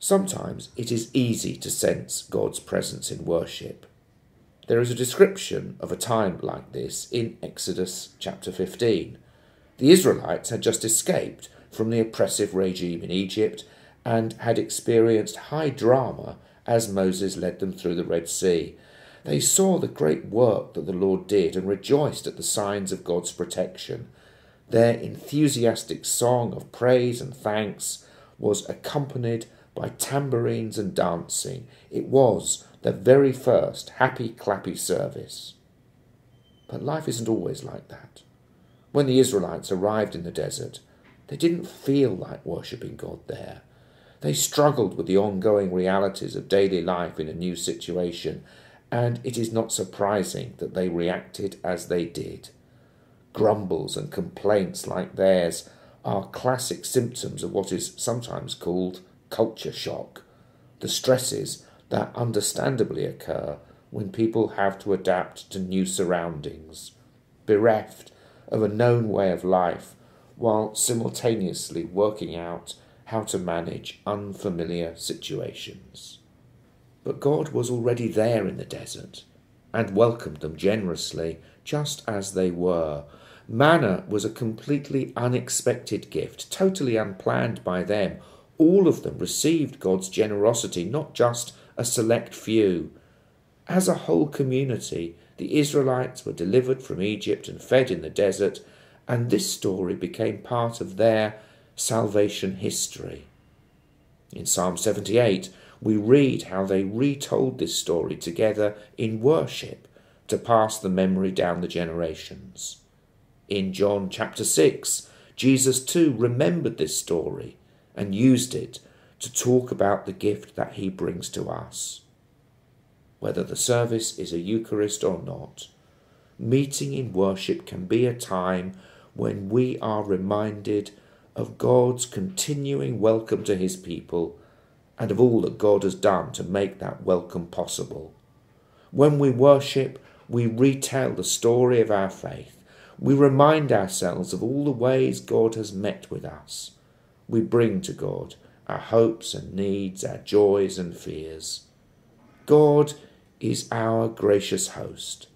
Sometimes it is easy to sense God's presence in worship. There is a description of a time like this in Exodus chapter 15. The Israelites had just escaped from the oppressive regime in Egypt and had experienced high drama as Moses led them through the Red Sea. They saw the great work that the Lord did and rejoiced at the signs of God's protection. Their enthusiastic song of praise and thanks was accompanied by tambourines and dancing. It was the very first happy clappy service. But life isn't always like that. When the Israelites arrived in the desert, they didn't feel like worshipping God there. They struggled with the ongoing realities of daily life in a new situation, and it is not surprising that they reacted as they did. Grumbles and complaints like theirs are classic symptoms of what is sometimes called culture shock, the stresses that understandably occur when people have to adapt to new surroundings, bereft of a known way of life, while simultaneously working out how to manage unfamiliar situations. But God was already there in the desert and welcomed them generously, just as they were. Manna was a completely unexpected gift, totally unplanned by them. All of them received God's generosity, not just a select few. As a whole community, the Israelites were delivered from Egypt and fed in the desert, and this story became part of their salvation history. In Psalm 78, we read how they retold this story together in worship to pass the memory down the generations. In John chapter 6, Jesus too remembered this story and used it to talk about the gift that he brings to us. Whether the service is a Eucharist or not, meeting in worship can be a time when we are reminded of God's continuing welcome to his people and of all that God has done to make that welcome possible. When we worship, we retell the story of our faith. We remind ourselves of all the ways God has met with us. We bring to God our hopes and needs, our joys and fears. God is our gracious host.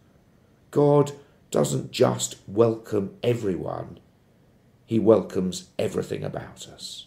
God doesn't just welcome everyone, he welcomes everything about us.